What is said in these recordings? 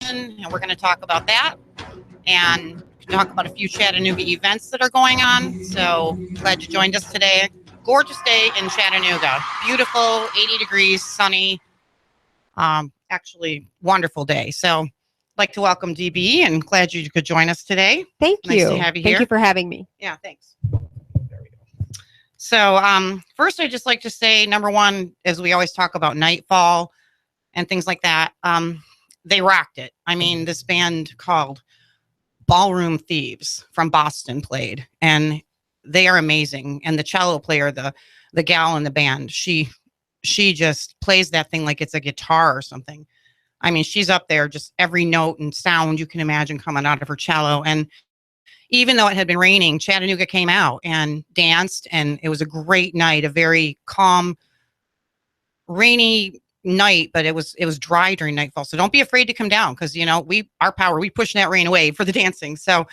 and we're going to talk about that and talk about a few Chattanooga events that are going on. So glad you joined us today. Gorgeous day in Chattanooga. Beautiful, 80 degrees, sunny. Actually, wonderful day. So I'd like to welcome DB and glad you could join us today. Thank you. Nice to have you here. Thank you for having me. Yeah, thanks. There we go. So first, I'd just like to say, number one, as we always talk about Nightfall and things like that, they rocked it. I mean, this band called Ballroom Thieves from Boston played, and they are amazing. And the cello player, the gal in the band, she just plays that thing like it's a guitar or something. I mean, she's up there, just every note and sound you can imagine coming out of her cello. And even though it had been raining, Chattanooga came out and danced, and it was a great night, a very calm, rainy night, but it was dry during nightfall. So don't be afraid to come down, because we push that rain away for the dancing. So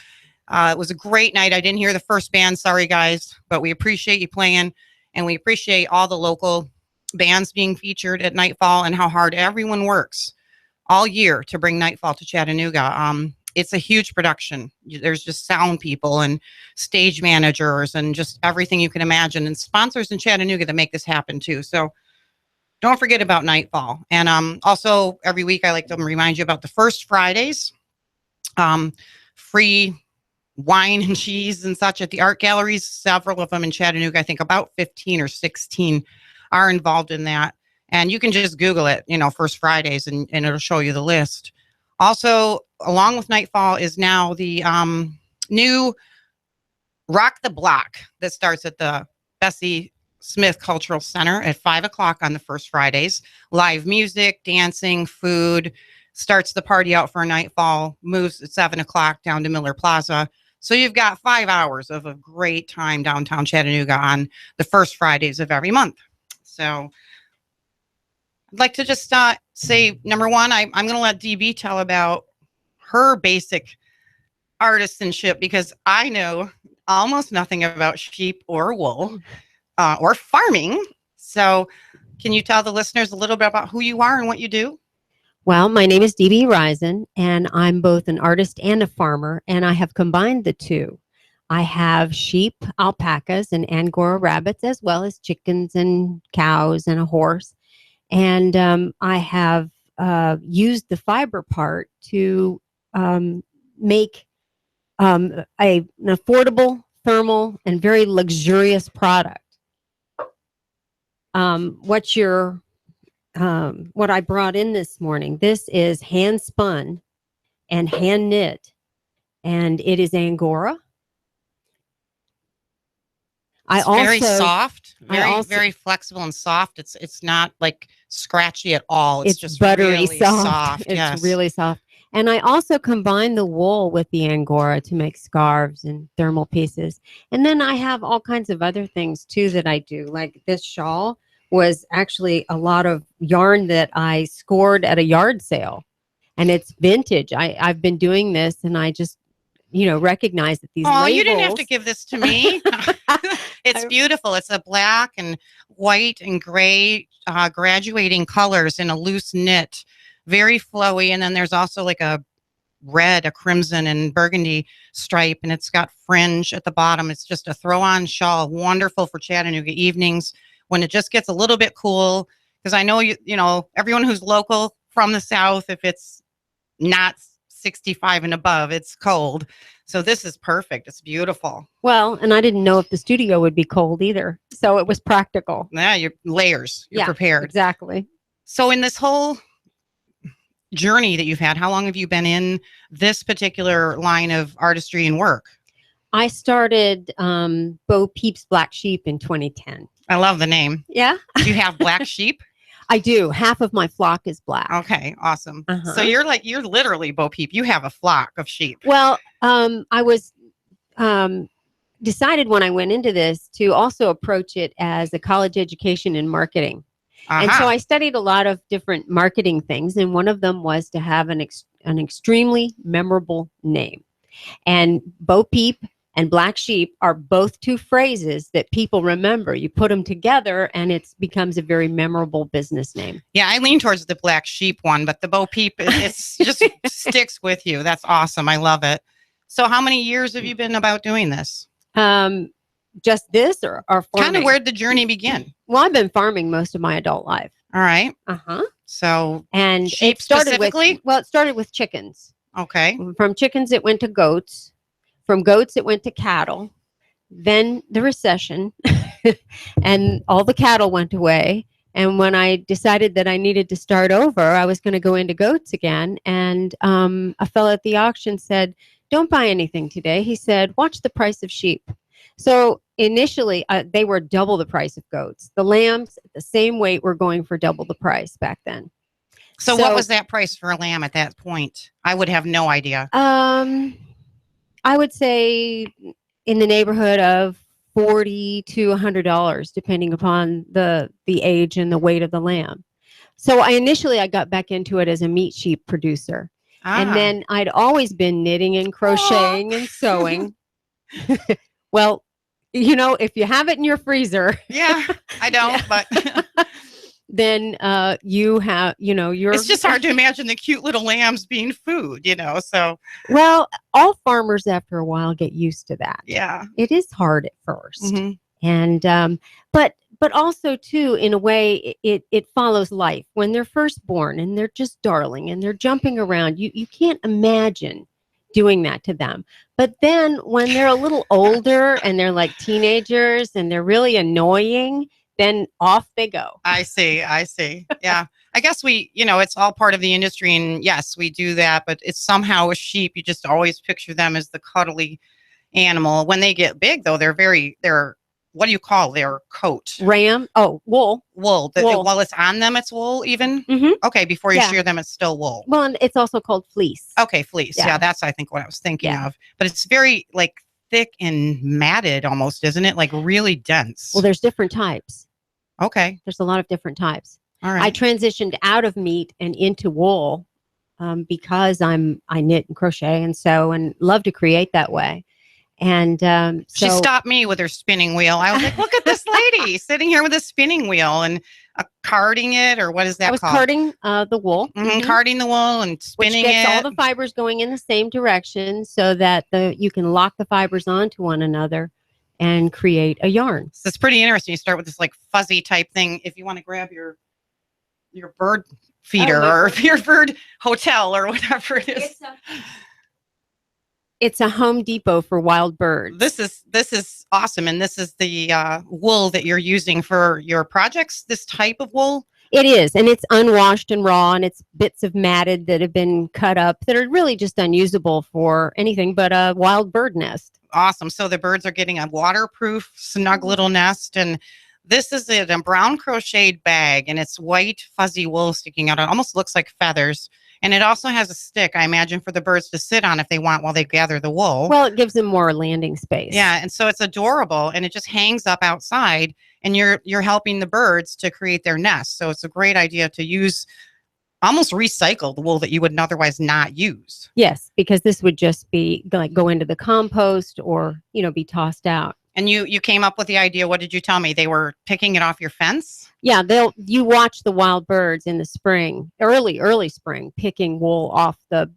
it was a great night. I didn't hear the first band, sorry guys, but we appreciate you playing, and we appreciate all the local bands being featured at Nightfall and how hard everyone works all year to bring Nightfall to Chattanooga. It's a huge production. There's just sound people and stage managers and just everything you can imagine, and sponsors in Chattanooga that make this happen too. So don't forget about Nightfall. And also every week I like to remind you about the first Fridays, free wine and cheese and such at the art galleries. Several of them in Chattanooga, I think about 15 or 16 are involved in that. And you can just Google it, First Fridays, and it'll show you the list. Also, along with Nightfall is now the new Rock the Block that starts at the Bessie Smith Cultural Center at 5:00 on the first Fridays. Live music, dancing, food, starts the party out for Nightfall, moves at 7:00 down to Miller Plaza. So you've got 5 hours of a great time downtown Chattanooga on the first Fridays of every month. So I'd like to just say, number one, I'm going to let DB tell about her basic artisanship, because I know almost nothing about sheep or wool. Or farming. So can you tell the listeners a little bit about who you are and what you do? Well, my name is DB Risen, and I'm both an artist and a farmer, and I have combined the two. I have sheep, alpacas, and Angora rabbits, as well as chickens and cows and a horse. And I have used the fiber part to make an affordable, thermal, and very luxurious product. What I brought in this morning, this is hand spun and hand knit, and it is Angora. It's very soft, very flexible and soft. It's not like scratchy at all. It's just buttery really soft. It's really soft. And I also combine the wool with the Angora to make scarves and thermal pieces. And then I have all kinds of other things too that I do. Like this shawl was actually a lot of yarn that I scored at a yard sale. And it's vintage. I've been doing this, and I just, recognize that these labels... you didn't have to give this to me. It's beautiful. It's a black and white and gray graduating colors in a loose knit. Very flowy, and then there's also like a red, a crimson, and burgundy stripe, and it's got fringe at the bottom. It's just a throw-on shawl, wonderful for Chattanooga evenings when it just gets a little bit cool. Because I know everyone who's local from the South, if it's not 65 and above, it's cold. So this is perfect. It's beautiful. Well, and I didn't know if the studio would be cold either, so it was practical. Yeah, your layers. You're prepared. Exactly. So in this whole journey that you've had, how long have you been in this particular line of artistry and work? I started Bo Peep's Black Sheep in 2010. I love the name. Yeah. Do you have black sheep? I do. Half of my flock is black. Okay, awesome. So you're literally Bo Peep. You have a flock of sheep. Well, I was decided when I went into this to also approach it as a college education in marketing. And so I studied a lot of different marketing things, and one of them was to have an extremely memorable name. And Bo Peep and black sheep are both two phrases that people remember. You put them together and it becomes a very memorable business name. Yeah, I lean towards the black sheep one, but the Bo Peep, it's just sticks with you. That's awesome. I love it. So how many years have you been about doing this? Just this or farming? Kind of where'd the journey begin? Well, I've been farming most of my adult life. All right. Uh-huh. So, and sheep it started specifically? it started with chickens. Okay. From chickens, it went to goats. From goats, it went to cattle. Then the recession, and all the cattle went away. And when I decided that I needed to start over, I was going to go into goats again. And a fellow at the auction said, "Don't buy anything today." He said, "Watch the price of sheep." So initially, they were double the price of goats. The lambs, the same weight, were going for double the price back then. So what was that price for a lamb at that point? I would have no idea. I would say in the neighborhood of $40 to $100, depending upon the age and the weight of the lamb. So I got back into it as a meat sheep producer. And then I'd always been knitting and crocheting and sewing. Well, if you have it in your freezer. Yeah, I don't, but then you have, it's just hard to imagine the cute little lambs being food, so. Well, all farmers after a while get used to that. Yeah. It is hard at first. Mm-hmm. And, but also too, in a way, it follows life. When they're first born and they're just darling and they're jumping around, you can't imagine doing that to them. But then when they're a little older and they're like teenagers and they're really annoying, then off they go. I see. Yeah. I guess it's all part of the industry, and yes, we do that, but it's somehow a sheep. You just always picture them as the cuddly animal. When they get big though, they're what do you call their coat? Ram? Oh, wool. Wool. While it's on them, it's wool even? Mm-hmm. Okay, before you shear them, it's still wool. Well, and it's also called fleece. Okay, fleece. Yeah, that's, I think, what I was thinking of. But it's very, thick and matted almost, isn't it? Really dense. Well, there's different types. Okay. There's a lot of different types. All right. I transitioned out of meat and into wool because I knit and crochet and sew and love to create that way. And she stopped me with her spinning wheel. I was like, look at this lady sitting here with a spinning wheel and carding it, or what is that called? I was carding the wool. Mm-hmm. Carding the wool and spinning which gets it. all the fibers going in the same direction so that you can lock the fibers onto one another and create a yarn. So it's pretty interesting. You start with this fuzzy type thing. If you want to grab your bird feeder or your bird hotel or whatever it is. It's a Home Depot for wild birds. This is awesome. And this is the wool that you're using for your projects, this type of wool? It is. And it's unwashed and raw, and it's bits of matted that have been cut up that are really just unusable for anything but a wild bird nest. Awesome. So the birds are getting a waterproof, snug little nest. And this is a brown crocheted bag, and it's white, fuzzy wool sticking out. It almost looks like feathers. And it also has a stick, I imagine, for the birds to sit on if they want while they gather the wool. Well, it gives them more landing space. Yeah, and so it's adorable, and it just hangs up outside, and you're helping the birds to create their nest. So it's a great idea to use almost recycled wool that you would otherwise not use. Yes, because this would just be go into the compost or, be tossed out. And you came up with the idea. What did you tell me? They were picking it off your fence? Yeah, you watch the wild birds in the spring, early spring, picking wool off the,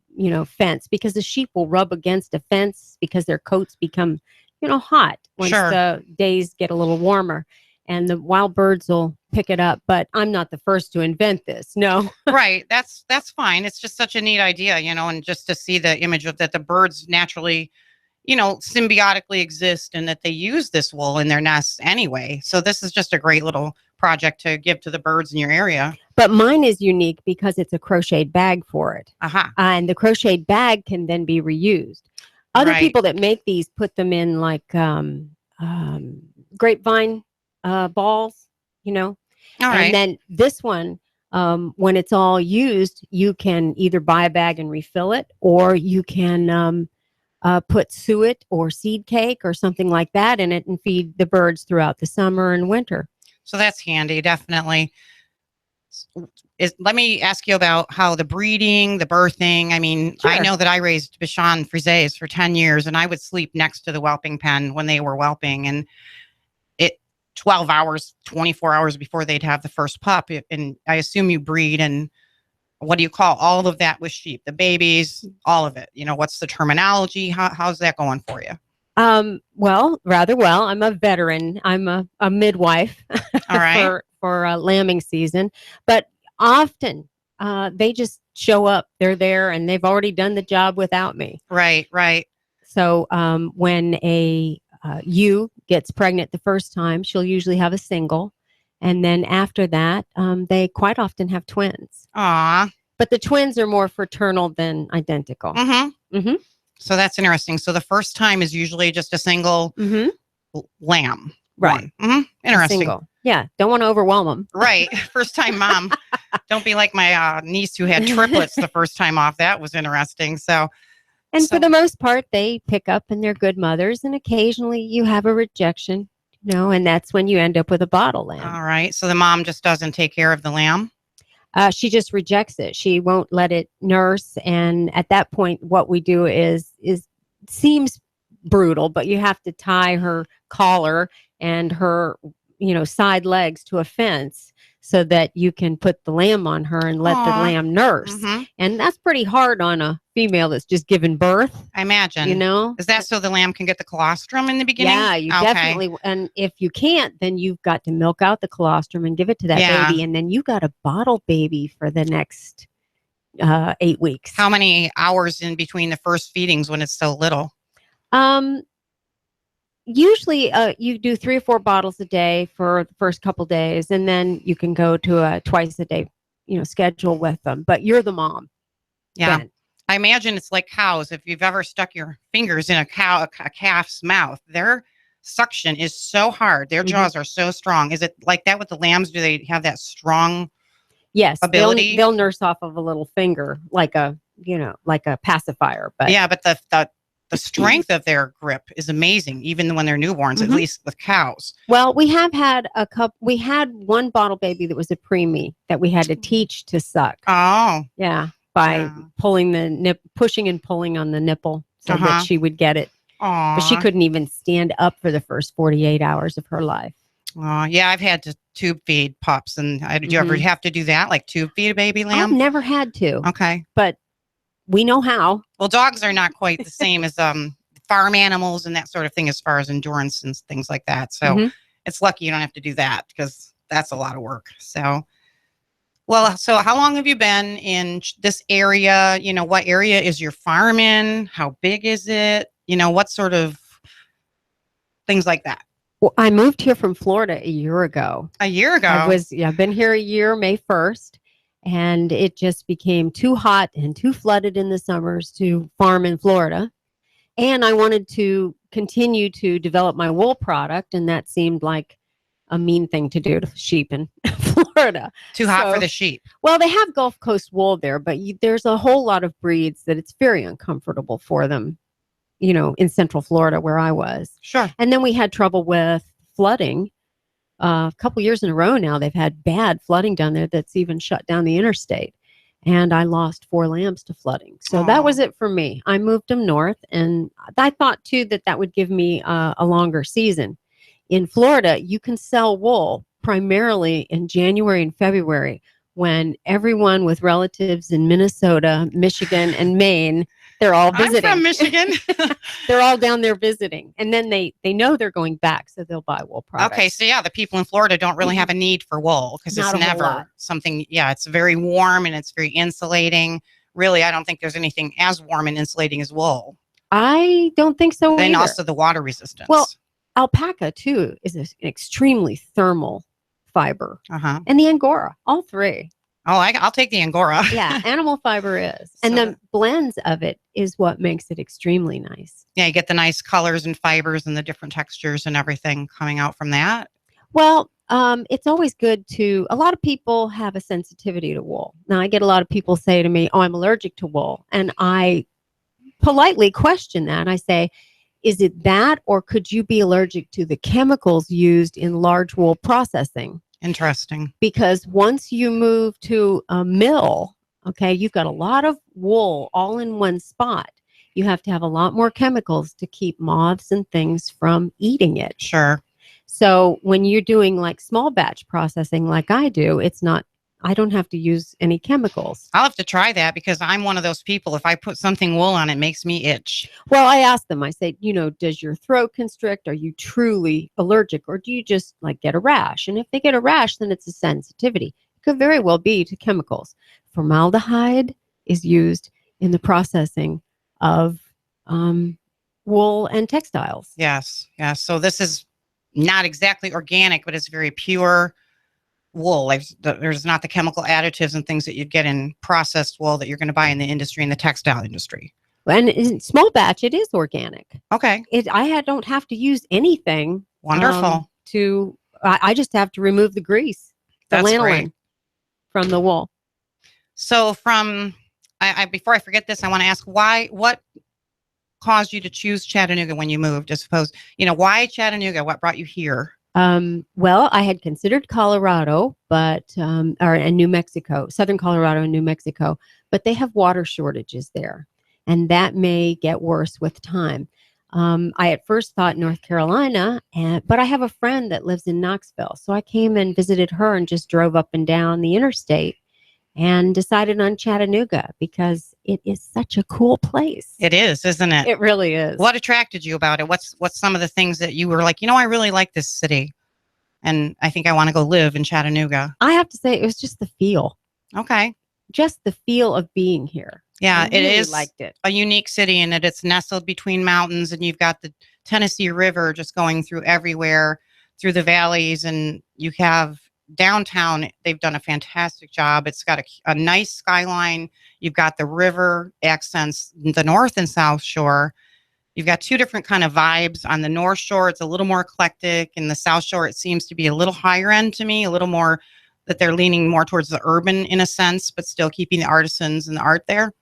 fence, because the sheep will rub against a fence because their coats become, hot once the days get a little warmer, and the wild birds will pick it up. But I'm not the first to invent this. No. Right. That's fine. It's just such a neat idea, and just to see the image of that the birds naturally symbiotically exist and that they use this wool in their nests anyway. So this is just a great little project to give to the birds in your area. But mine is unique because it's a crocheted bag for it. Uh-huh. And the crocheted bag can then be reused. Other people that make these put them in grapevine balls, All right. And then this one, when it's all used, you can either buy a bag and refill it, or you can put suet or seed cake or something like that in it and feed the birds throughout the summer and winter. So that's handy, definitely. Let me ask you about how the breeding, the birthing. I mean, I Sure. know that I raised Bichon Frises for 10 years, and I would sleep next to the whelping pen when they were whelping, and it 12 hours, 24 hours before they'd have the first pup. And I assume you breed, and what do you call all of that with sheep? The babies, all of it. What's the terminology? How's that going for you? Well, rather well. I'm a veteran. I'm a midwife All right. for lambing season, but often they just show up. They're there, and they've already done the job without me. Right, right. So when a ewe gets pregnant the first time, she'll usually have a single, and then after that, they quite often have twins. Aw. But the twins are more fraternal than identical. Mm-hmm. Mm-hmm. So that's interesting. So the first time is usually just a single lamb. Right. Mm-hmm. Interesting. Single. Yeah. Don't want to overwhelm them. Right. First time mom. Don't be like my niece who had triplets the first time off. That was interesting. And for the most part, they pick up and they're good mothers. And occasionally you have a rejection, and that's when you end up with a bottle lamb. All right. So the mom just doesn't take care of the lamb? She just rejects it. She won't let it nurse. And at that point, what we do is seems brutal, but you have to tie her collar and her, side legs to a fence so that you can put the lamb on her and let the lamb nurse. Mm-hmm. And that's pretty hard on a female that's just given birth. I imagine. Is that so the lamb can get the colostrum in the beginning? Yeah, you definitely. And if you can't, then you've got to milk out the colostrum and give it to that baby. And then you got a bottle baby for the next 8 weeks. How many hours in between the first feedings when it's still little? Usually you do 3 or 4 bottles a day for the first couple days, and then you can go to a twice a day, schedule with them. But you're the mom. Yeah. Then. I imagine it's like cows. If you've ever stuck your fingers in a calf's mouth, their suction is so hard. Their jaws are so strong. Is it like that with the lambs? Do they have that strong ability? They'll nurse off of a little finger, like a pacifier. But yeah, but the strength of their grip is amazing, even when they're newborns, at least with cows. Well, we have had we had one bottle baby that was a preemie that we had to teach to suck. Oh. Yeah. By pulling pushing and pulling on the nipple so that she would get it. Aww. But she couldn't even stand up for the first 48 hours of her life. Yeah, I've had to tube feed pups. And did you ever have to do that? Like tube feed a baby lamb? I've never had to. Okay. But we know how. Well, dogs are not quite the same as farm animals and that sort of thing as far as endurance and things like that. So it's lucky you don't have to do that because that's a lot of work. So how long have you been in this area? What area is your farm in? How big is it? What sort of things like that? Well, I moved here from Florida a year ago. A year ago? I've been here a year, May 1st, and it just became too hot and too flooded in the summers to farm in Florida. And I wanted to continue to develop my wool product, and that seemed like a mean thing to do to sheep in Florida. Too hot for the sheep. Well, they have Gulf Coast wool there, but there's a whole lot of breeds that it's very uncomfortable for them, in Central Florida where I was. Sure. And then we had trouble with flooding. A couple years in a row now, they've had bad flooding down there that's even shut down the interstate. And I lost 4 lambs to flooding. So that was it for me. I moved them north, and I thought, too, that would give me a longer season. In Florida, you can sell wool primarily in January and February when everyone with relatives in Minnesota, Michigan, and Maine, they're all visiting. I'm from Michigan. They're all down there visiting. And then they know they're going back, so they'll buy wool products. Okay, so yeah, the people in Florida don't really have a need for wool because it's never something, it's very warm and it's very insulating. Really, I don't think there's anything as warm and insulating as wool. I don't think so Then either. also the water resistance. Well, alpaca, too, is an extremely thermal fiber. And the Angora, all 3. Oh, I'll take the Angora. Yeah, animal fiber is. And the blends of it is what makes it extremely nice. Yeah, you get the nice colors and fibers and the different textures and everything coming out from that. Well, it's always good a lot of people have a sensitivity to wool. Now, I get a lot of people say to me, I'm allergic to wool. And I politely question that. I say, is it that, or could you be allergic to the chemicals used in large wool processing? Interesting. Because once you move to a mill, okay, you've got a lot of wool all in one spot. You have to have a lot more chemicals to keep moths and things from eating it. Sure. So when you're doing like small batch processing like I do, I don't have to use any chemicals. I'll have to try that because I'm one of those people. If I put something wool on, it makes me itch. Well, I asked them, I said, does your throat constrict? Are you truly allergic, or do you just like get a rash? And if they get a rash, then it's a sensitivity. It could very well be to chemicals. Formaldehyde is used in the processing of wool and textiles. Yes. Yes. So this is not exactly organic, but it's very pure wool. There's not the chemical additives and things that you'd get in processed wool that you're going to buy in the industry, in the textile industry. And in small batch, it is organic. Okay. I don't have to use anything. Wonderful. I just have to remove the grease, the That's lanolin great. from the wool. So before I forget this, I want to ask what caused you to choose Chattanooga when you moved? I suppose, why Chattanooga? What brought you here? Well, I had considered Colorado, and New Mexico, Southern Colorado and New Mexico, but they have water shortages there, and that may get worse with time. I at first thought North Carolina, but I have a friend that lives in Knoxville, so I came and visited her and just drove up and down the interstate and decided on Chattanooga because it is such a cool place. It is, isn't it? It really is. What attracted you about it? What's some of the things that you were like, I really like this city, and I think I want to go live in Chattanooga? I have to say, it was just the feel. Okay. Just the feel of being here. Yeah, I really it is liked it. a unique city in that it's nestled between mountains, and you've got the Tennessee River just going through everywhere, through the valleys, and you have downtown. They've done a fantastic job. It's got a nice skyline. You've got the river accents, the north and south shore. You've got two different kind of vibes. On the north shore, it's a little more eclectic. In the south shore, it seems to be a little higher end to me, a little more that they're leaning more towards the urban in a sense, but still keeping the artisans and the art there.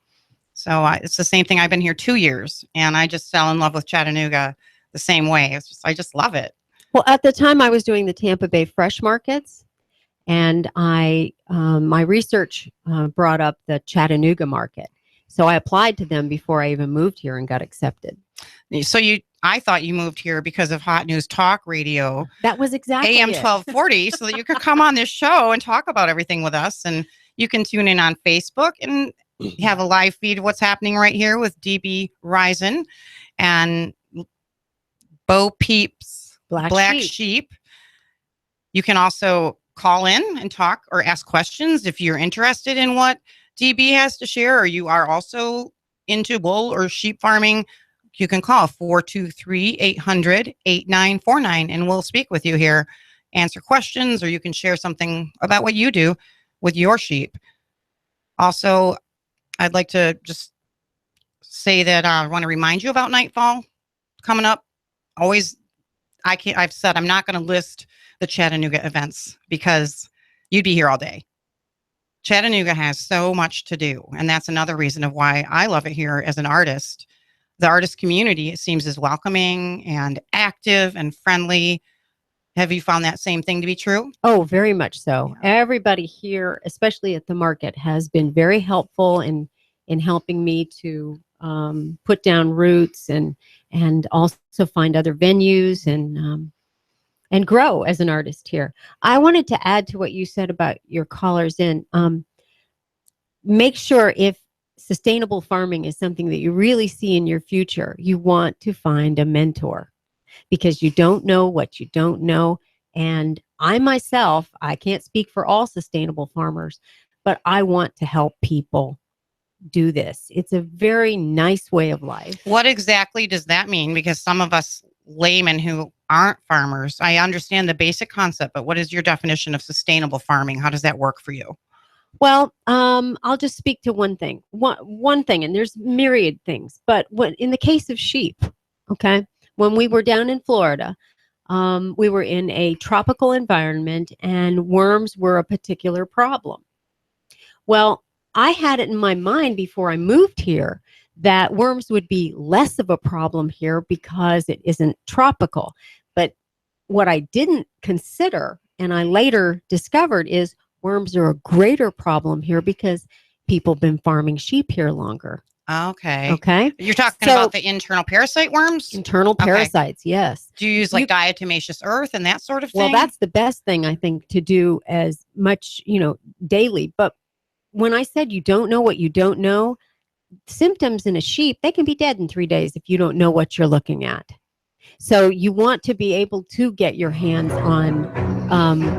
So it's the same thing. I've been here 2 years, and I just fell in love with Chattanooga the same way. I just love it. Well, at the time I was doing the Tampa Bay fresh markets, and my research brought up the Chattanooga market. So I applied to them before I even moved here and got accepted. So I thought you moved here because of Hot News Talk Radio. That was exactly AM it. 1240, so that you could come on this show and talk about everything with us. And you can tune in on Facebook and have a live feed of what's happening right here with DB Risen and Bo Peep's Black Sheep. You can also call in and talk or ask questions if you're interested in what DB has to share, or you are also into wool or sheep farming. You can call 423-800-8949 and we'll speak with you here, answer questions, or you can share something about what you do with your sheep. Also, I'd like to just say that I want to remind you about Nightfall coming up. I've said I'm not going to list the Chattanooga events because you'd be here all day. Chattanooga has so much to do, and that's another reason of why I love it here as an artist. The artist community, it seems, is welcoming and active and friendly. Have you found that same thing to be true? Oh, very much so. Yeah. Everybody here, especially at the market, has been very helpful in helping me to put down roots and also find other venues and grow as an artist here. I wanted to add to what you said about your callers in. Make sure if sustainable farming is something that you really see in your future, you want to find a mentor, because you don't know what you don't know. And I myself, I can't speak for all sustainable farmers, but I want to help people do this. It's a very nice way of life. What exactly does that mean? Because some of us laymen who aren't farmers, I understand the basic concept, but what is your definition of sustainable farming? How does that work for you? Well, I'll just speak to one thing. One thing, and there's myriad things, but in the case of sheep, okay, when we were down in Florida, we were in a tropical environment and worms were a particular problem. Well, I had it in my mind before I moved here that worms would be less of a problem here because it isn't tropical. But what I didn't consider and I later discovered is worms are a greater problem here because people have been farming sheep here longer. Okay. Okay. You're talking about the internal parasite worms? Internal parasites, yes. Do you use like diatomaceous earth and that sort of thing? Well, that's the best thing I think to do as much, daily. But when I said you don't know what you don't know, symptoms in a sheep, they can be dead in 3 days if you don't know what you're looking at. So you want to be able to get your hands on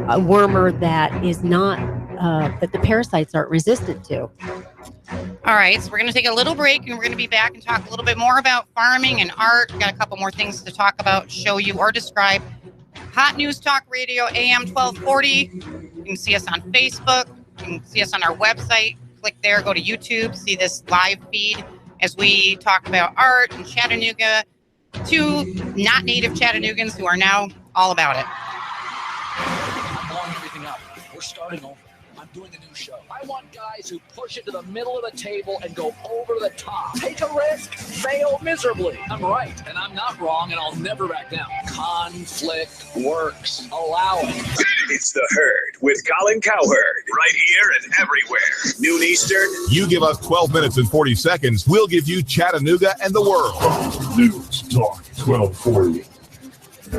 a wormer that is not, that the parasites aren't resistant to. All right, so we're going to take a little break and we're going to be back and talk a little bit more about farming and art. We've got a couple more things to talk about, show you, or describe. Hot News Talk Radio, AM 1240. You can see us on Facebook. You can see us on our website. Click there, go to YouTube, see this live feed as we talk about art in Chattanooga to not native Chattanoogans who are now all about it. I'm blowing everything up. We're starting over. I'm doing a new show. I want guys who push it to the middle of the table and go over the top. Take a risk, fail miserably. I'm right, and I'm not wrong, and I'll never back down. Conflict works. Allow it. It's The Herd with Colin Cowherd. Right here and everywhere. Noon Eastern. You give us 12 minutes and 40 seconds, we'll give you Chattanooga and the world. News Talk 1240.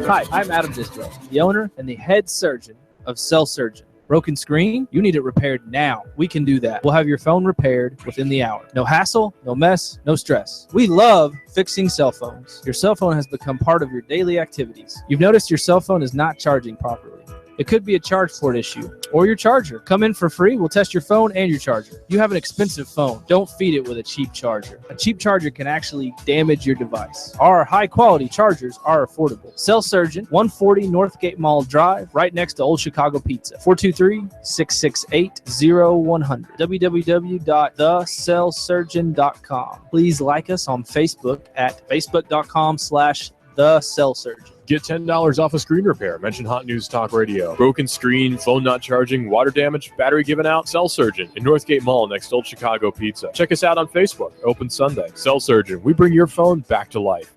Hi, I'm Adam Distro, the owner and the head surgeon of Cell Surgeon. Broken screen? You need it repaired now. We can do that. We'll have your phone repaired within the hour. No hassle, no mess, no stress. We love fixing cell phones. Your cell phone has become part of your daily activities. You've noticed your cell phone is not charging properly. It could be a charge port issue or your charger. Come in for free. We'll test your phone and your charger. You have an expensive phone. Don't feed it with a cheap charger. A cheap charger can actually damage your device. Our high quality chargers are affordable. Cell Surgeon, 140 Northgate Mall Drive, right next to Old Chicago Pizza. 423-668-0100. www.thecellsurgeon.com. Please like us on Facebook at facebook.com/thecellsurgeon. Get $10 off a screen repair. Mention Hot News Talk Radio. Broken screen, phone not charging, water damage, battery given out. Cell Surgeon in Northgate Mall next to Old Chicago Pizza. Check us out on Facebook. Open Sunday. Cell Surgeon. We bring your phone back to life.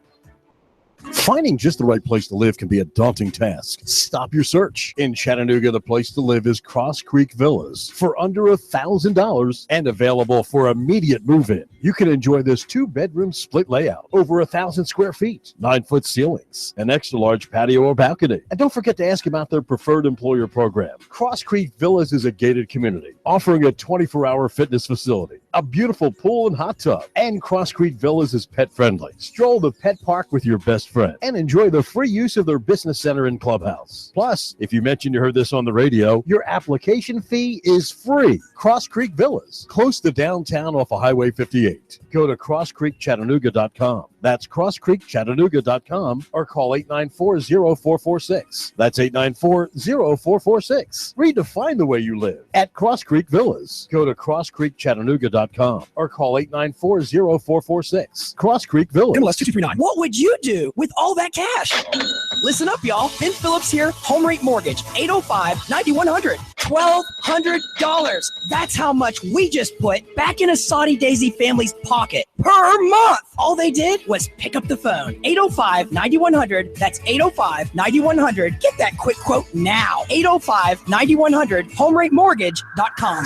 Finding just the right place to live can be a daunting task. Stop your search. In Chattanooga, the place to live is Cross Creek Villas for under $1,000 and available for immediate move-in. You can enjoy this 2-bedroom split layout, over 1,000 square feet, 9-foot ceilings, an extra-large patio or balcony. And don't forget to ask about their preferred employer program. Cross Creek Villas is a gated community offering a 24-hour fitness facility, a beautiful pool and hot tub, and Cross Creek Villas is pet-friendly. Stroll the pet park with your best friend and enjoy the free use of their business center and clubhouse. Plus, if you mention you heard this on the radio, your application fee is free. Cross Creek Villas, close to downtown off of Highway 58. Go to crosscreekchattanooga.com. That's crosscreekchattanooga.com or call 894-0446. That's 894-0446. Redefine the way you live at Cross Creek Villas. Go to crosscreekchattanooga.com or call 894-0446. Cross Creek Villas. MLS 2339. What would you do with all that cash? Listen up, y'all. Ben Phillips here. Home Rate Mortgage. 805-9100. $1,200. That's how much we just put back in a Saudi Daisy family's pocket per month. All they did was pick up the phone. 805-9100. That's 805-9100. Get that quick quote now. 805-9100. HomeRateMortgage.com.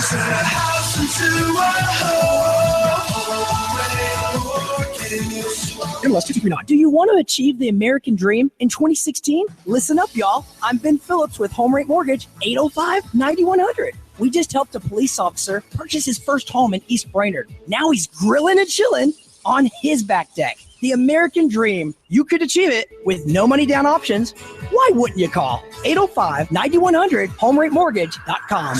MLS 2239. Do you want to achieve the American dream in 2016? Listen up, y'all. I'm Ben Phillips with Home Rate Mortgage. 805-9100. We just helped a police officer purchase his first home in East Brainerd. Now he's grilling and chilling on his back deck. The American dream. You could achieve it with no money down options. Why wouldn't you call? 805-9100. HomeRateMortgage.com.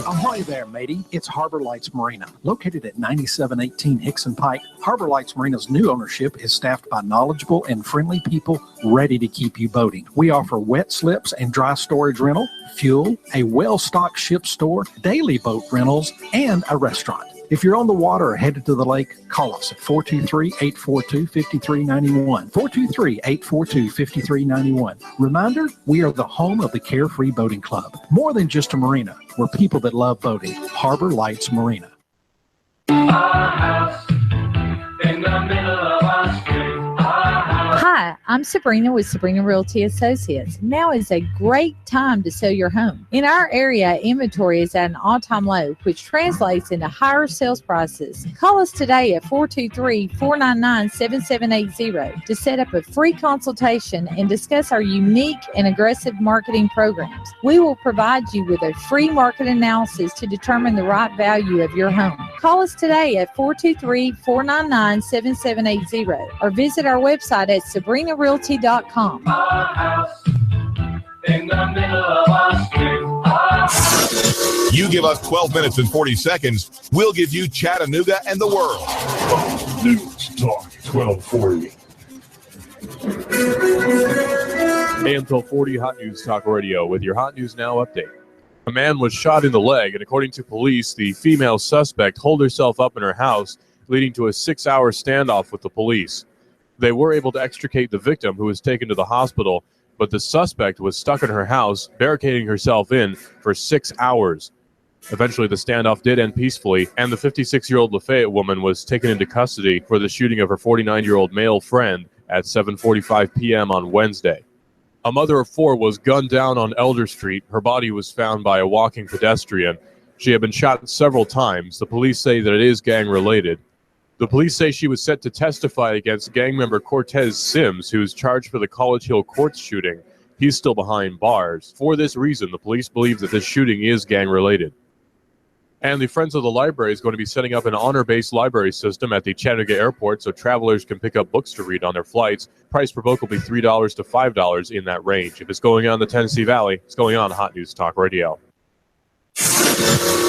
Ahoy there, matey. It's Harbor Lights Marina. Located at 9718 Hickson Pike, Harbor Lights Marina's new ownership is staffed by knowledgeable and friendly people ready to keep you boating. We offer wet slips and dry storage rental, fuel, a well-stocked ship store, daily boat rentals, and a restaurant. If you're on the water or headed to the lake, call us at 423-842-5391. 423-842-5391. Reminder, we are the home of the Carefree Boating Club. More than just a marina, we're people that love boating. Harbor Lights Marina. Our house in the middle of our street. I'm Sabrina with Sabrina Realty Associates. Now is a great time to sell your home. In our area, inventory is at an all-time low, which translates into higher sales prices. Call us today at 423-499-7780 to set up a free consultation and discuss our unique and aggressive marketing programs. We will provide you with a free market analysis to determine the right value of your home. Call us today at 423-499-7780 or visit our website at sabrinarealty.com. You give us 12 minutes and 40 seconds, we'll give you Chattanooga and the world. News Talk 1240. AM 1240 Hot News Talk Radio with your Hot News Now update. A man was shot in the leg, and according to police, the female suspect holed herself up in her house, leading to a 6-hour standoff with the police. They were able to extricate the victim, who was taken to the hospital, but the suspect was stuck in her house, barricading herself in for 6 hours. Eventually, the standoff did end peacefully, and the 56-year-old Lafayette woman was taken into custody for the shooting of her 49-year-old male friend at 7:45 p.m. on Wednesday. A mother of 4 was gunned down on Elder Street. Her body was found by a walking pedestrian. She had been shot several times. The police say that it is gang-related. The police say she was set to testify against gang member Cortez Sims, who is charged for the College Hill Courts shooting. He's still behind bars. For this reason, the police believe that this shooting is gang-related. And the Friends of the Library is going to be setting up an honor-based library system at the Chattanooga airport so travelers can pick up books to read on their flights. Price per book will be $3 to $5 in that range. If it's going on in the Tennessee Valley, it's going on Hot News Talk Radio.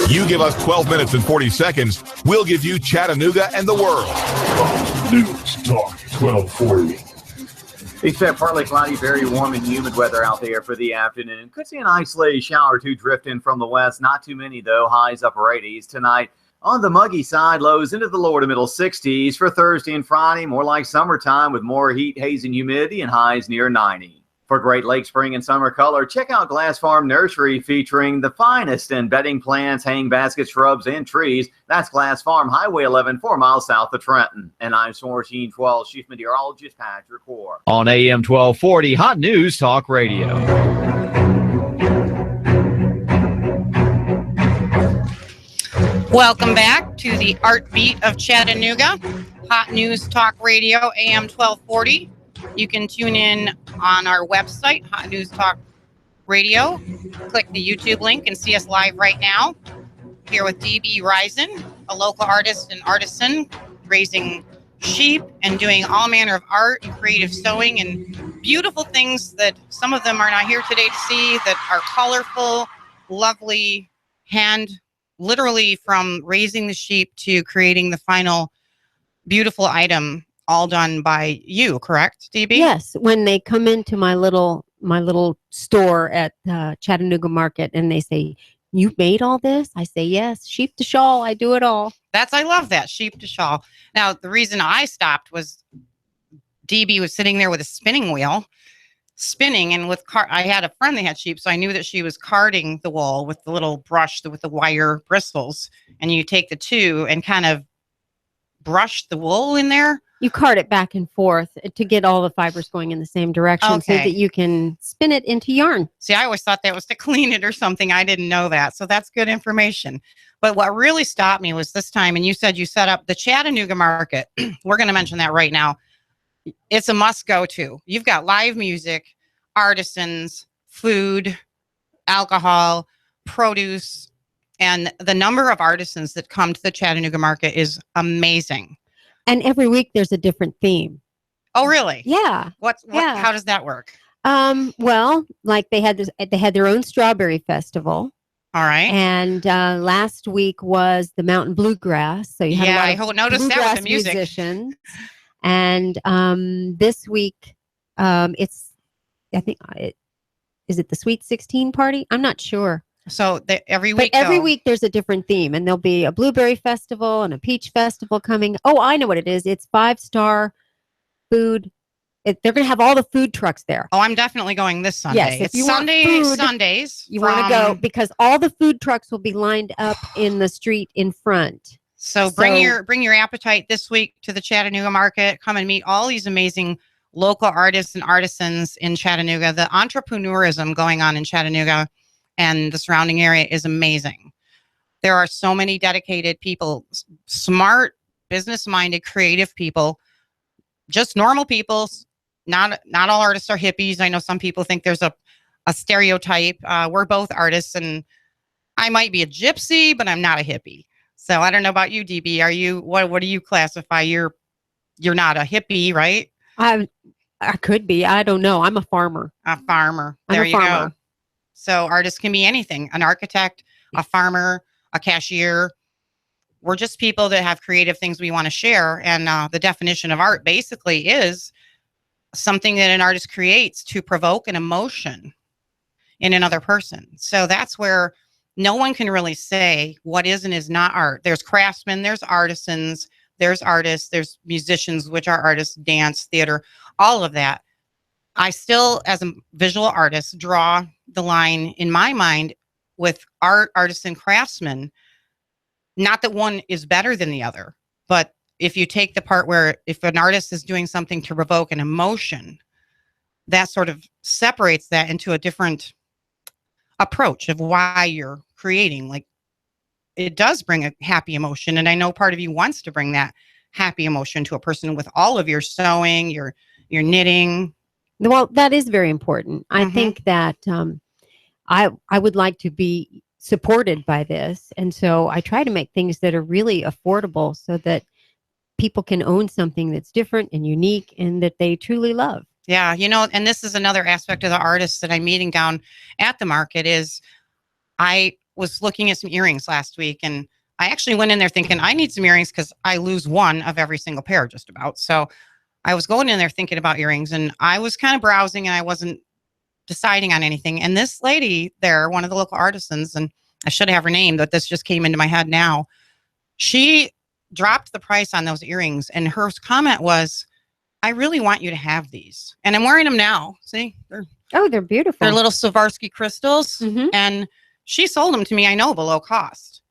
You give us 12 minutes and 40 seconds, we'll give you Chattanooga and the world. News Talk 1240. Except partly cloudy, very warm and humid weather out there for the afternoon. Could see an isolated shower or two drift in from the west. Not too many, though. Highs upper 80s tonight. On the muggy side, lows into the lower to middle 60s for Thursday and Friday. More like summertime with more heat, haze, and humidity, and highs near 90. For Great Lake spring and summer color, check out Glass Farm Nursery featuring the finest in bedding plants, hang baskets, shrubs, and trees. That's Glass Farm, Highway 11, 4 miles south of Trenton. And I'm Storm Team 12 Chief Meteorologist Patrick Core. On AM 1240, Hot News Talk Radio. Welcome back to the Art Beat of Chattanooga, Hot News Talk Radio, AM 1240. You can tune in on our website, Hot News Talk Radio. Click the YouTube link and see us live right now. Here with DB Risen, a local artist and artisan, raising sheep and doing all manner of art and creative sewing and beautiful things that some of them are not here today to see, that are colorful, lovely, literally from raising the sheep to creating the final beautiful item, all done by you, correct, DB? Yes. When they come into my little store at Chattanooga Market and they say, "You made all this?" I say, "Yes, sheep to shawl. I do it all." I love that, sheep to shawl. Now, the reason I stopped was DB was sitting there with a spinning wheel, spinning, and I had a friend that had sheep, so I knew that she was carding the wool with the little brush with the wire bristles, and you take the two and kind of brush the wool in there. You card it back and forth to get all the fibers going in the same direction so that you can spin it into yarn. See, I always thought that was to clean it or something. I didn't know that. So that's good information. But what really stopped me was this time, and you said you set up the Chattanooga Market. We're going to mention that right now. It's a must go to. You've got live music, artisans, food, alcohol, produce, and the number of artisans that come to the Chattanooga Market is amazing. And every week there's a different theme. Oh, really? Yeah. Yeah. How does that work? Well, like they had their own strawberry festival. All right. And last week was the Mountain Bluegrass. So you had a lot of noticed that with the music. Musicians. And this week, is it the Sweet 16 party? I'm not sure. So every week there's a different theme, and there'll be a blueberry festival and a peach festival coming. Oh, I know what it is. It's 5-star food. They're going to have all the food trucks there. Oh, I'm definitely going this Sunday. Yes, it's Sundays. You want to go because all the food trucks will be lined up in the street in front. So bring your appetite this week to the Chattanooga Market. Come and meet all these amazing local artists and artisans in Chattanooga. The entrepreneurism going on in Chattanooga and the surrounding area is amazing. There are so many dedicated people, smart, business-minded, creative people, just normal people. Not all artists are hippies. I know some people think there's a stereotype. We're both artists, and I might be a gypsy, but I'm not a hippie. So I don't know about you, DB. Are you, what do you classify? You're not a hippie, right? I could be. I don't know. I'm a farmer. A farmer. There you go. So artists can be anything: an architect, a farmer, a cashier. We're just people that have creative things we want to share. And the definition of art basically is something that an artist creates to provoke an emotion in another person. So that's where no one can really say what is and is not art. There's craftsmen, there's artisans, there's artists, there's musicians, which are artists, dance, theater, all of that. I still, as a visual artist, draw the line in my mind with art, artists, and craftsmen. Not that one is better than the other, but if you take the part where if an artist is doing something to provoke an emotion, that sort of separates that into a different approach of why you're creating. Like, it does bring a happy emotion. And I know part of you wants to bring that happy emotion to a person with all of your sewing, your knitting. Well, that is very important. I think that I would like to be supported by this. And so I try to make things that are really affordable so that people can own something that's different and unique and that they truly love. Yeah, and this is another aspect of the artists that I'm meeting down at the market is I was looking at some earrings last week, and I actually went in there thinking I need some earrings because I lose one of every single pair just about. So I was going in there thinking about earrings, and I was kind of browsing and I wasn't deciding on anything. And this lady there, one of the local artisans, and I should have her name, but this just came into my head now. She dropped the price on those earrings, and her comment was, I really want you to have these. And I'm wearing them now. See? They're beautiful. They're little Swarovski crystals. And she sold them to me, I know, below cost.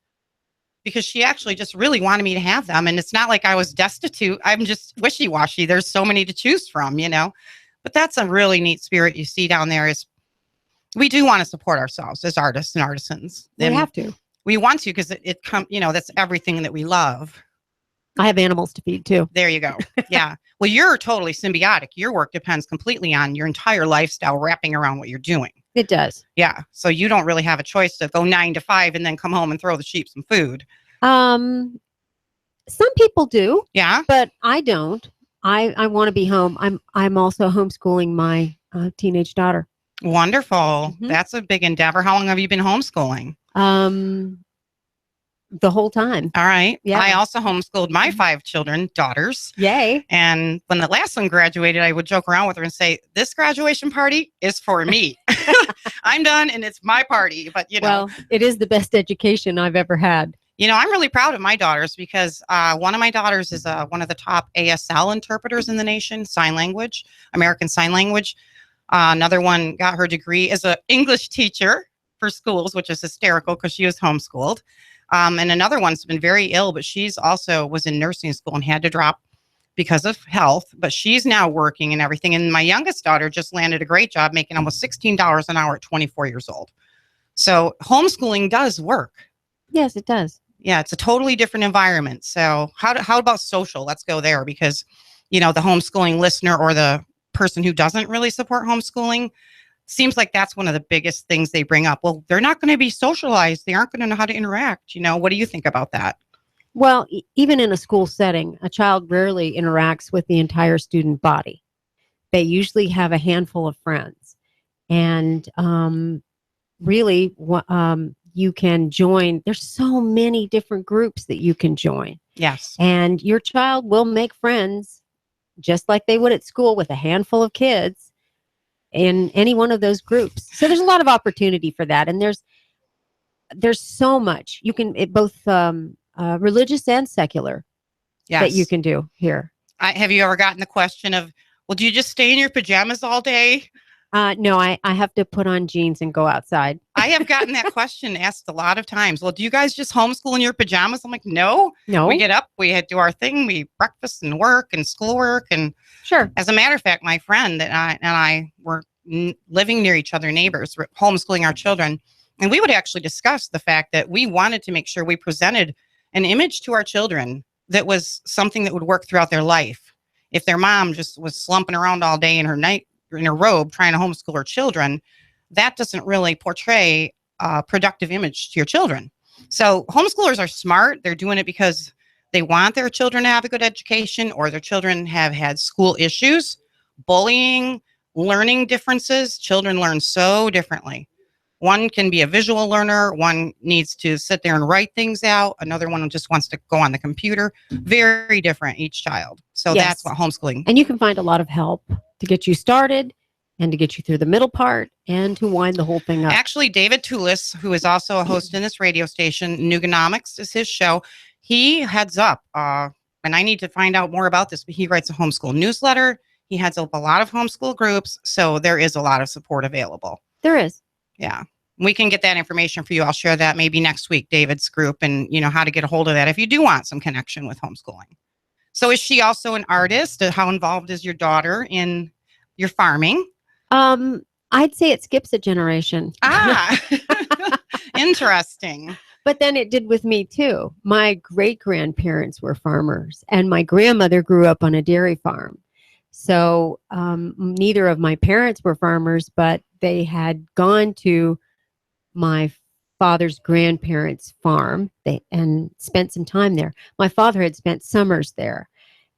Because she actually just really wanted me to have them. And it's not like I was destitute. I'm just wishy-washy. There's so many to choose from, But that's a really neat spirit you see down there is we do want to support ourselves as artists and artisans. We have to. We want to because it comes, that's everything that we love. I have animals to feed too. There you go. Yeah. Well, you're totally symbiotic. Your work depends completely on your entire lifestyle wrapping around what you're doing. It does. Yeah. So you don't really have a choice to go 9 to 5 and then come home and throw the sheep some food. Some people do. Yeah. But I don't. I want to be home. I'm also homeschooling my teenage daughter. Wonderful. That's a big endeavor. How long have you been homeschooling? The whole time. All right. Yeah. I also homeschooled my 5 children, daughters. Yay. And when the last one graduated, I would joke around with her and say, this graduation party is for me. I'm done and it's my party. But, Well, it is the best education I've ever had. I'm really proud of my daughters because one of my daughters is one of the top ASL interpreters in the nation, sign language, American Sign Language. Another one got her degree as an English teacher for schools, which is hysterical because she was homeschooled. And another one's been very ill, but she's also was in nursing school and had to drop because of health, but she's now working and everything. And my youngest daughter just landed a great job making almost $16 an hour at 24 years old. So homeschooling does work. Yes, it does. Yeah, it's a totally different environment. So how about social? Let's go there because, the homeschooling listener or the person who doesn't really support homeschooling seems like that's one of the biggest things they bring up. Well, they're not going to be socialized. They aren't going to know how to interact. What do you think about that? Well, even in a school setting, a child rarely interacts with the entire student body. They usually have a handful of friends. And really, you can join. There's so many different groups that you can join. Yes. And your child will make friends just like they would at school with a handful of kids in any one of those groups. So there's a lot of opportunity for that. And there's so much you can, both religious and secular, that you can do here. Have you ever gotten the question of, well, do you just stay in your pajamas all day? No, I have to put on jeans and go outside. I have gotten that question asked a lot of times. Well, do you guys just homeschool in your pajamas? I'm like, no. We get up, we do our thing, we breakfast and work and schoolwork. And sure. As a matter of fact, my friend and I were living near each other, neighbors, homeschooling our children. And we would actually discuss the fact that we wanted to make sure we presented an image to our children that was something that would work throughout their life. If their mom just was slumping around all day in her robe trying to homeschool her children, that doesn't really portray a productive image to your children. So homeschoolers are smart. They're doing it because they want their children to have a good education, or their children have had school issues, bullying, learning differences. Children learn so differently. One can be a visual learner. One needs to sit there and write things out. Another one just wants to go on the computer. Very different, each child. So that's what homeschooling. And you can find a lot of help to get you started and to get you through the middle part and to wind the whole thing up. Actually, David Tulis, who is also a host in this radio station, Nooganomics is his show. He heads up, and I need to find out more about this, but he writes a homeschool newsletter. He heads up a lot of homeschool groups. So there is a lot of support available. There is. Yeah. We can get that information for you. I'll share that maybe next week, David's group, and how to get a hold of that if you do want some connection with homeschooling. So is she also an artist? How involved is your daughter in your farming? I'd say it skips a generation. Interesting. But then it did with me too. My great-grandparents were farmers, and my grandmother grew up on a dairy farm. So neither of my parents were farmers, but they had gone to my father's grandparents' farm and spent some time there. My father had spent summers there,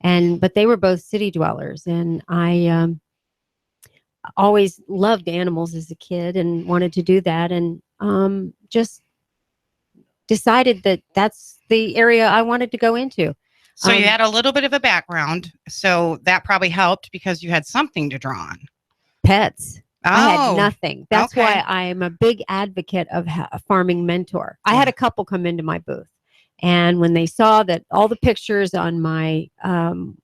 but they were both city dwellers. And I always loved animals as a kid and wanted to do that, and just decided that that's the area I wanted to go into. So you had a little bit of a background, so that probably helped because you had something to draw on. Pets. I had nothing. That's why I am a big advocate of a farming mentor. I had a couple come into my booth, and when they saw that all the pictures on my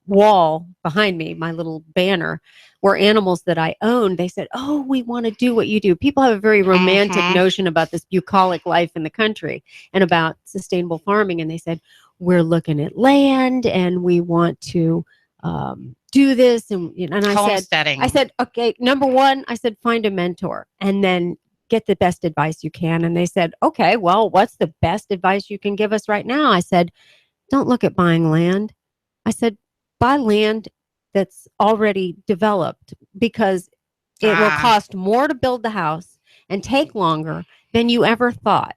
wall behind me, my little banner, were animals that I owned, they said, "Oh, we want to do what you do." People have a very romantic notion about this bucolic life in the country and about sustainable farming, and they said, "We're looking at land, and we want to do this." And I said, okay, number one, I said, find a mentor and then get the best advice you can. And they said, okay, well, what's the best advice you can give us right now? I said, don't look at buying land. I said, buy land that's already developed, because it will cost more to build the house and take longer than you ever thought.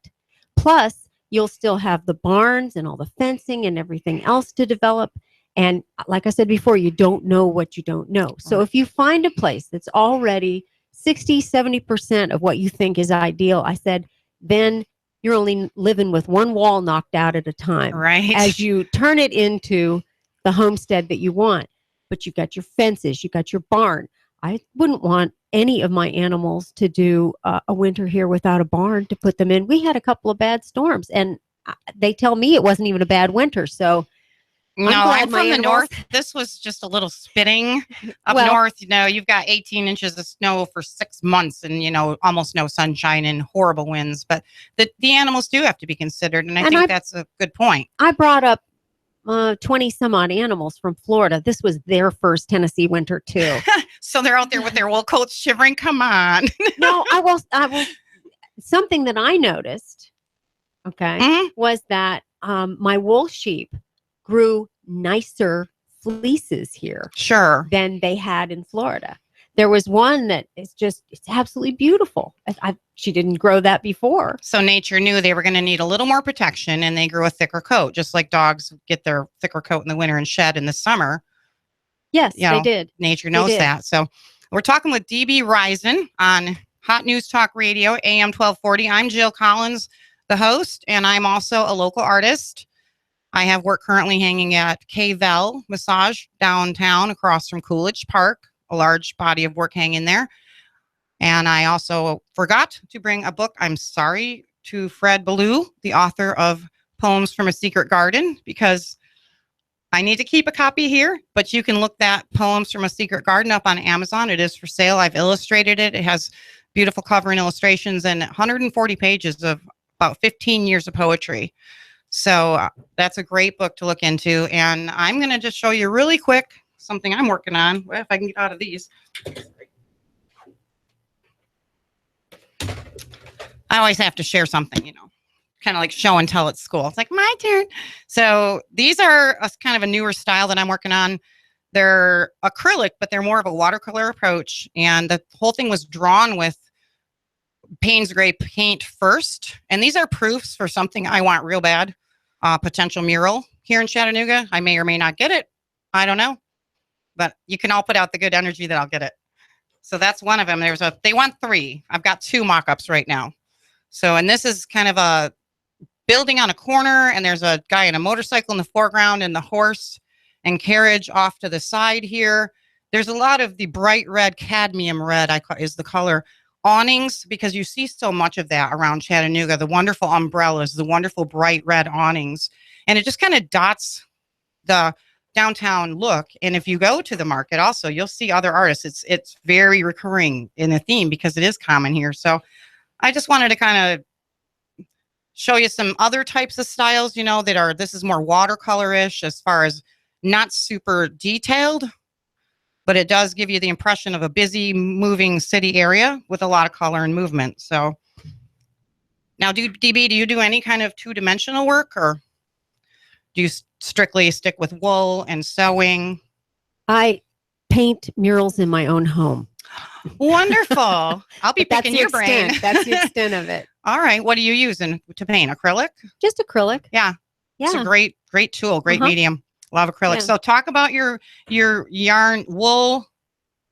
Plus, you'll still have the barns and all the fencing and everything else to develop. And like I said before, you don't know what you don't know. So if you find a place that's already 60-70% of what you think is ideal, I said, then you're only living with one wall knocked out at a time. Right. As you turn it into the homestead that you want. But you got your fences, you got your barn. I wouldn't want any of my animals to do a winter here without a barn to put them in. We had a couple of bad storms, and they tell me it wasn't even a bad winter. So no, I'm from the north. This was just a little spitting. Up north, you've got 18 inches of snow for 6 months and, almost no sunshine and horrible winds. But the animals do have to be considered. And I think that's a good point. I brought up 20 some odd animals from Florida. This was their first Tennessee winter too. So they're out there with their wool coats shivering. Come on. No, I will. Something that I noticed, was that my wool sheep grew nicer fleeces here than they had in Florida. There was one that it's absolutely beautiful. She didn't grow that before. So nature knew they were going to need a little more protection, and they grew a thicker coat, just like dogs get their thicker coat in the winter and shed in the summer. Yes, they did. Nature knows that. So we're talking with DB Risen on Hot News Talk Radio, AM 1240. I'm Jill Collins, the host, and I'm also a local artist. I have work currently hanging at K-Vel Massage downtown across from Coolidge Park, a large body of work hanging there. And I also forgot to bring a book, I'm sorry, to Fred Ballou, the author of Poems from a Secret Garden, because I need to keep a copy here, but you can look that Poems from a Secret Garden up on Amazon. It is for sale. I've illustrated it. It has beautiful cover and illustrations, and 140 pages of about 15 years of poetry. So that's a great book to look into. And I'm going to just show you really quick something I'm working on. Well, if I can get out of these. I always have to share something, kind of like show and tell at school. It's like my turn. So these are kind of a newer style that I'm working on. They're acrylic, but they're more of a watercolor approach. And the whole thing was drawn with Payne's Gray paint first. And these are proofs for something I want real bad, potential mural here in Chattanooga. I may or may not get it. I don't know. But you can all put out the good energy that I'll get it. So that's one of them. They want 3. I've got 2 mock-ups right now. So, and this is kind of a building on a corner, and there's a guy in a motorcycle in the foreground and the horse and carriage off to the side here. There's a lot of the bright red, cadmium red is the color awnings, because you see so much of that around Chattanooga, the wonderful umbrellas, the wonderful bright red awnings. And it just kind of dots the downtown look. And if you go to the market also, you'll see other artists. It's very recurring in a theme because it is common here. So I just wanted to kind of show you some other types of styles, this is more watercolor-ish as far as not super detailed, but it does give you the impression of a busy moving city area with a lot of color and movement. So now DB, do you do any kind of 2-dimensional work, or do you strictly stick with wool and sewing? I paint murals in my own home. Wonderful. I'll be picking your brain. That's the extent of it. All right. What are you using to paint? Acrylic? Just acrylic. Yeah. It's a great tool, great medium. Love acrylic. Yeah. So talk about your yarn wool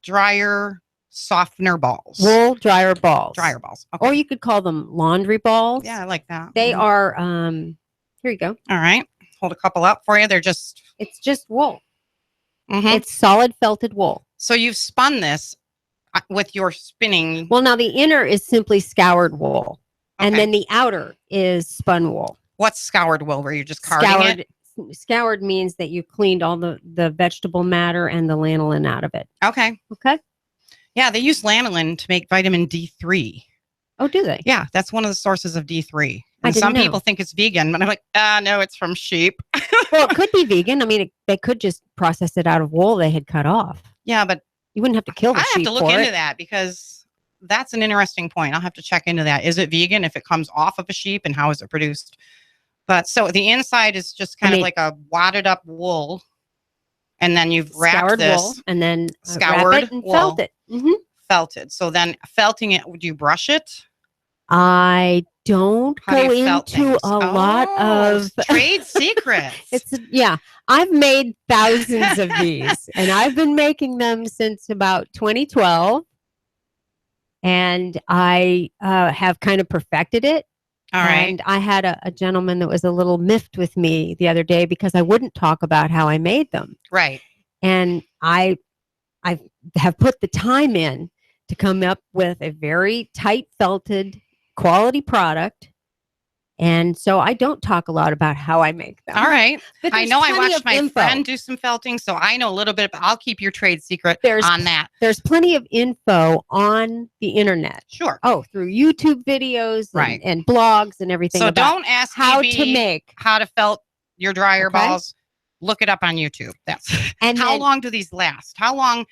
dryer softener balls. Wool dryer balls. Dryer balls. Okay. Or you could call them laundry balls. Yeah, I like that. They are, here you go. All right. Hold a couple up for you. It's just wool. Mm-hmm. It's solid felted wool. So you've spun this with your spinning. Well, now the inner is simply scoured wool. And then the outer is spun wool. What's scoured wool? Where you're just carding it? Scoured means that you cleaned all the vegetable matter and the lanolin out of it. Okay. Yeah, they use lanolin to make vitamin D3. Oh, do they? Yeah, that's one of the sources of D3. I And didn't some know. people think it's vegan, but I'm like, no, it's from sheep. Well, it could be vegan. I mean, they could just process it out of wool they had cut off. Yeah, but you wouldn't have to kill the I sheep have to look for into it. that, because that's an interesting point. I'll have to check into that. Is it vegan if it comes off of a sheep, and how is it produced? But so the inside is just kind of like a wadded up wool, and then you've wrapped Scoured this wool, and then scoured wrap it and wool. felt it. Mm-hmm. Felted. So then felting it, would you brush it? I don't How do go you felt into things? a lot of trade secrets. I've made thousands of these, and I've been making them since about 2012, and I have kind of perfected it. All right. And I had a gentleman that was a little miffed with me the other day because I wouldn't talk about how I made them. Right. And I have put the time in to come up with a very tight felted quality product. And so I don't talk a lot about how I make them. All right. But I there's know I plenty watched of my info. friend do some felting, so I know a little bit. I'll keep your trade secret on that. There's plenty of info on the internet. Sure. Oh, through YouTube videos and blogs and everything. So about don't ask how DB to make. how to felt your dryer Okay. balls. Look it up on YouTube. That's And how then- long do these last? How long,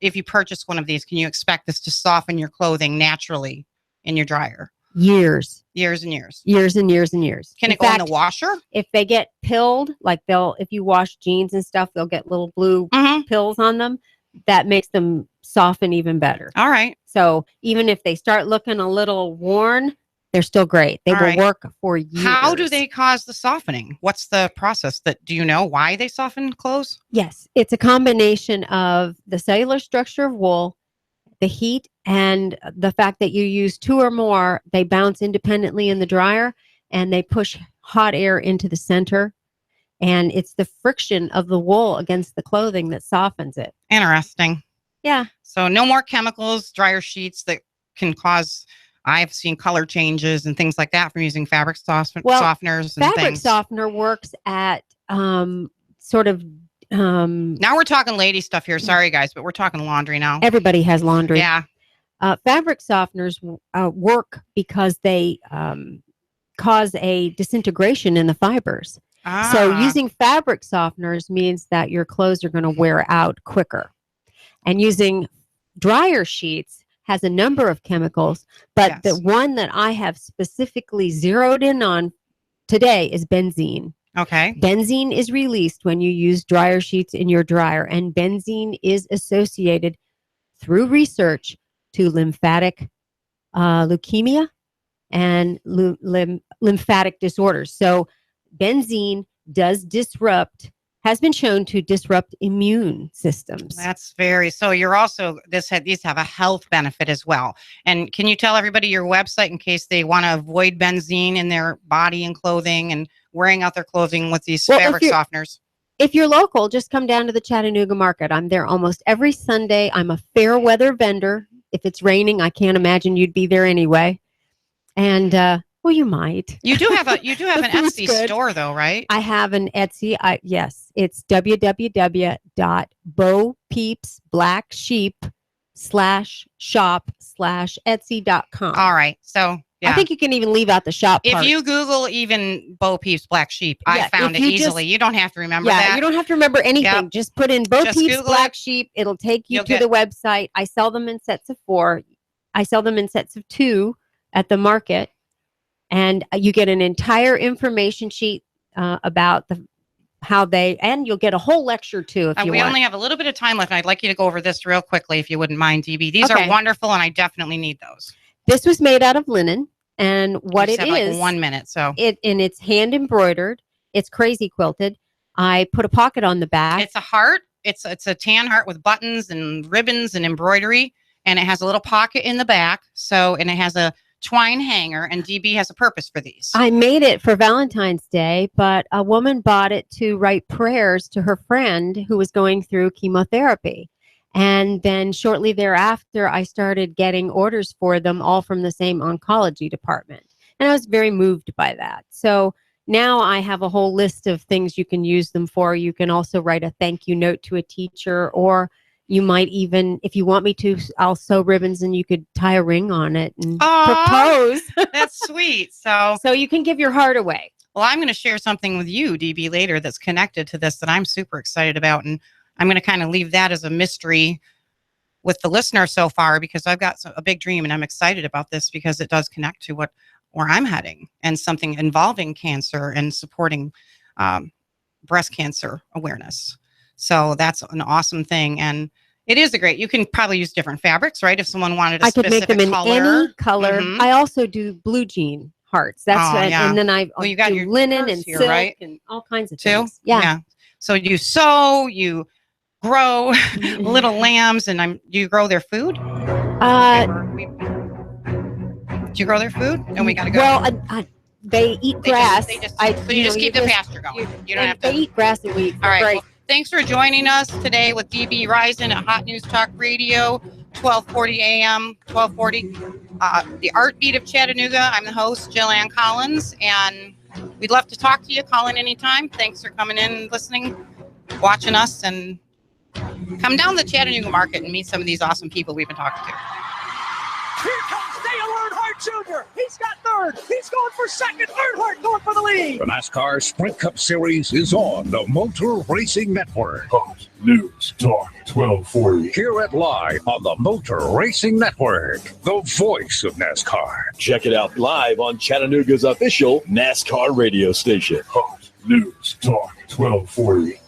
if you purchase one of these, can you expect this to soften your clothing naturally in your dryer? Years. Years and years. Years and years and years. Can it go in the washer? If they get pilled, like if you wash jeans and stuff, they'll get little blue pills on them. That makes them soften even better. All right. So even if they start looking a little worn, they're still great. They All will right. work for years. How do they cause the softening? What's the process? Do you know why they soften clothes? Yes, it's a combination of the cellular structure of wool, the heat, and the fact that you use 2 or more. They bounce independently in the dryer, and they push hot air into the center. And it's the friction of the wool against the clothing that softens it. Interesting. Yeah. So no more chemicals, dryer sheets that can cause. I've seen color changes and things like that from using fabric softeners and fabric things. softener works at sort of. Now we're talking lady stuff here. Sorry, guys, but we're talking laundry now. Everybody has laundry. Yeah. fabric softeners work because they cause a disintegration in the fibers. So using fabric softeners means that your clothes are going to wear out quicker. And using dryer sheets has a number of chemicals, but the one that I have specifically zeroed in on today is benzene. Okay. Benzene is released when you use dryer sheets in your dryer, and benzene is associated through research to lymphatic leukemia and lymphatic disorders. So benzene has been shown to disrupt immune systems. That's so you're also, these have a health benefit as well. And can you tell everybody your website in case they want to avoid benzene in their body and clothing and wearing out their clothing with these fabric softeners? If you're local, just come down to the Chattanooga market. I'm there almost every Sunday. I'm a fair weather vendor. If it's raining, I can't imagine you'd be there anyway. And well, you might. You do have an Etsy store, though, right? I have an Etsy. Yes, it's www.bopeepsblacksheep/shop/etsy.com. All right. So I think you can even leave out the shop part. If you Google even Bo Peeps Black Sheep, I found it easily. You don't have to remember that. You don't have to remember anything. Yep. Just put in Bo Peeps Google Black Sheep. It'll take you to the website. I sell them in sets of 4. I sell them in sets of 2 at the market. And you get an entire information sheet about and you'll get a whole lecture too if you we want. only have a little bit of time left, and I'd like you to go over this real quickly if you wouldn't mind, DB. These are wonderful, and I definitely need those. This was made out of linen, and what it is, like 1 minute, so it's hand embroidered. It's crazy quilted. I put a pocket on the back. It's a heart. It's a tan heart with buttons and ribbons and embroidery, and it has a little pocket in the back. And it has a twine hanger, and DB has a purpose for these. I made it for Valentine's Day, but a woman bought it to write prayers to her friend who was going through chemotherapy. And then shortly thereafter, I started getting orders for them, all from the same oncology department. And I was very moved by that. So now I have a whole list of things you can use them for. You can also write a thank you note to a teacher, or you might even, if you want me to, I'll sew ribbons and you could tie a ring on it and propose. That's sweet. So you can give your heart away. Well, I'm going to share something with you, DB, later that's connected to this that I'm super excited about. And I'm going to kind of leave that as a mystery with the listener so far, because I've got a big dream and I'm excited about this because it does connect to where I'm heading, and something involving cancer and supporting breast cancer awareness. So that's an awesome thing. And it is you can probably use different fabrics, right? If someone wanted a specific color. I could make them in any color. Mm-hmm. I also do blue jean hearts. And then you got your linen and here, silk, right? and all kinds of too. things. Yeah. So you sew, you grow little lambs, and do you grow their food? Do you grow their food? And we got to go. Well, they eat grass. You just keep the pasture going. You don't have to. They eat grass and wheat. All right. Well, thanks for joining us today with DB Risen at Hot News Talk Radio, 1240 AM, 1240. The Art Beat of Chattanooga. I'm the host, Jillian Collins, and we'd love to talk to you. Call in anytime. Thanks for coming in, listening, watching us, and come down to the Chattanooga market and meet some of these awesome people we've been talking to. Here comes Dale Earnhardt Jr. He's got third. He's going for second. Earnhardt going for the lead. The NASCAR Sprint Cup Series is on the Motor Racing Network. Hot News Talk 1240. Hear it live on the Motor Racing Network, the voice of NASCAR. Check it out live on Chattanooga's official NASCAR radio station. Hot News Talk 1240.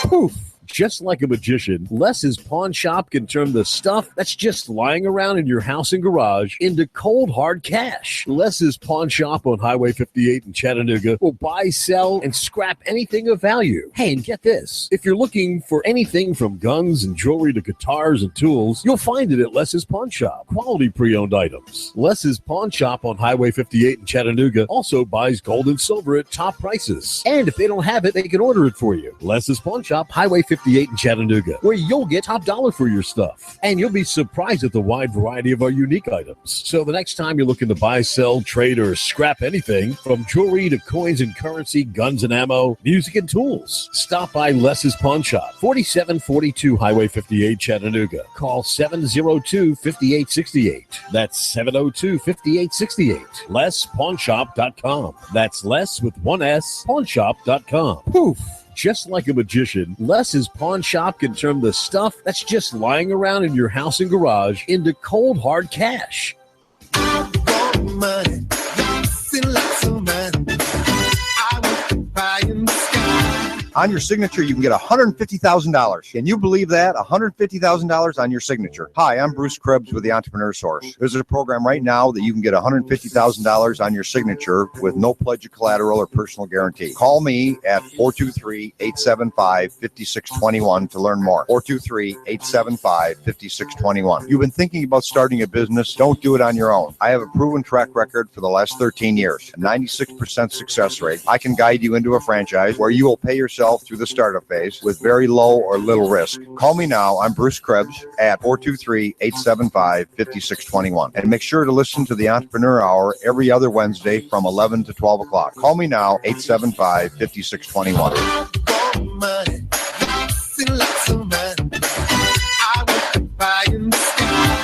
Poof. Just like a magician, Les's Pawn Shop can turn the stuff that's just lying around in your house and garage into cold, hard cash. Les's Pawn Shop on Highway 58 in Chattanooga will buy, sell, and scrap anything of value. Hey, and get this. If you're looking for anything from guns and jewelry to guitars and tools, you'll find it at Les's Pawn Shop. Quality pre-owned items. Les's Pawn Shop on Highway 58 in Chattanooga also buys gold and silver at top prices. And if they don't have it, they can order it for you. Les's Pawn Shop, Highway 58 58 in Chattanooga, where you'll get top dollar for your stuff. And you'll be surprised at the wide variety of our unique items. So the next time you're looking to buy, sell, trade, or scrap anything, from jewelry to coins and currency, guns and ammo, music and tools, stop by Les's Pawn Shop, 4742 Highway 58, Chattanooga. Call 702-5868. That's 702-5868. LesPawnShop.com. That's Les with one S, pawnshop.com. Poof. Just like a magician, Les's Pawn Shop can turn the stuff that's just lying around in your house and garage into cold, hard cash. Money, lots of money. I want to buy in the sky. On your signature, you can get $150,000. Can you believe that? $150,000 on your signature. Hi, I'm Bruce Krebs with the Entrepreneur Source. There's a program right now that you can get $150,000 on your signature with no pledge of collateral or personal guarantee. Call me at 423-875-5621 to learn more. 423-875-5621. You've been thinking about starting a business? Don't do it on your own. I have a proven track record for the last 13 years, a 96% success rate. I can guide you into a franchise where you will pay yourself through the startup phase with very low or little risk. Call me now. I'm Bruce Krebs at 423-875-5621. And make sure to listen to the Entrepreneur Hour every other Wednesday from 11 to 12 o'clock. Call me now, 875-5621. Money, lots of money. I want to buy in the sky.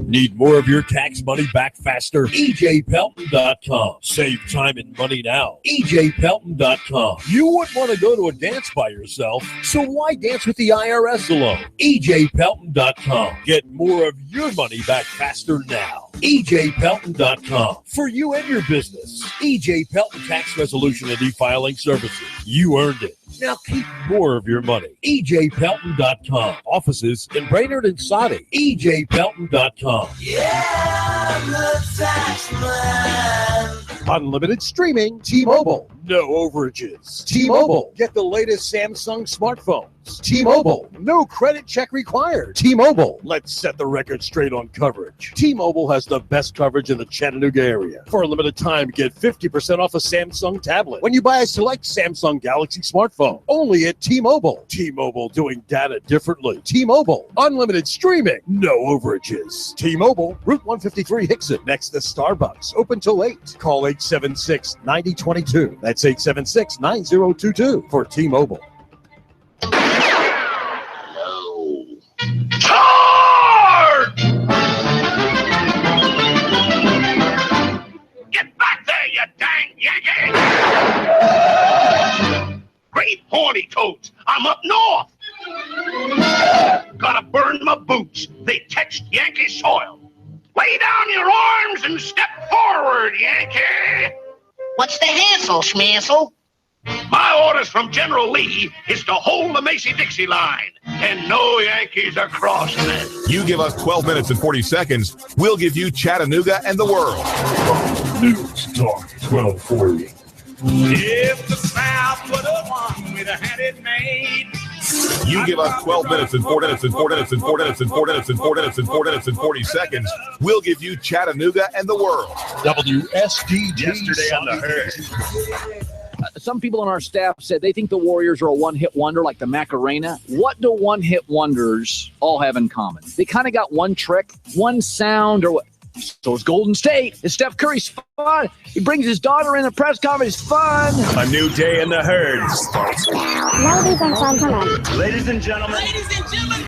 Need more of your tax money back faster? EJPelton.com. Save time and money now. EJPelton.com. You wouldn't want to go to a dance by yourself, so why dance with the IRS alone? EJPelton.com. Get more of your money back faster now. EJPelton.com. For you and your business. EJ Pelton Tax Resolution and E-Filing Services. You earned it. Now keep more of your money. EJPelton.com. Offices in Brainerd and Saudi. EJPelton.com. Yeah, I'm the tax man. Unlimited streaming. T-Mobile. No overages. T-Mobile. Get the latest Samsung smartphones. T-Mobile. No credit check required. T-Mobile. Let's set the record straight on coverage. T-Mobile has the best coverage in the Chattanooga area. For a limited time, get 50% off a Samsung tablet when you buy a select Samsung Galaxy smartphone. Only at T-Mobile. T-Mobile, doing data differently. T-Mobile. Unlimited streaming. No overages. T-Mobile. Route 153 Hickson. Next to Starbucks. Open till 8. Call 876-9022. That's 876-9022 for T-Mobile. Charge! Get back there, you dang Yankee! Great horny toads, I'm up north. Gotta burn my boots, they touched Yankee soil. Lay down your arms and step forward, Yankee! What's the hassle, Schmassel? My orders from General Lee is to hold the Macy-Dixie line, and no Yankees are crossing it. You give us 12 minutes and 40 seconds, we'll give you Chattanooga and the world. News Talk 1240. If the South would have won, we'd have had it made. You give us 12 minutes and 4 minutes and 4 minutes and 4 minutes and 4 minutes and 4 minutes and 4 minutes and 40 seconds, we'll give you Chattanooga and the world. WSDG. Yesterday on the Herd. Some people on our staff said they think the Warriors are a one-hit wonder like the Macarena. What do one-hit wonders all have in common? They kind of got one trick, one sound, or what? So is Golden State. Is Steph Curry's fun. He brings his daughter in a press conference. It's fun. A new day in the Herd starts now. Ladies and gentlemen. Ladies and gentlemen. Ladies and gentlemen.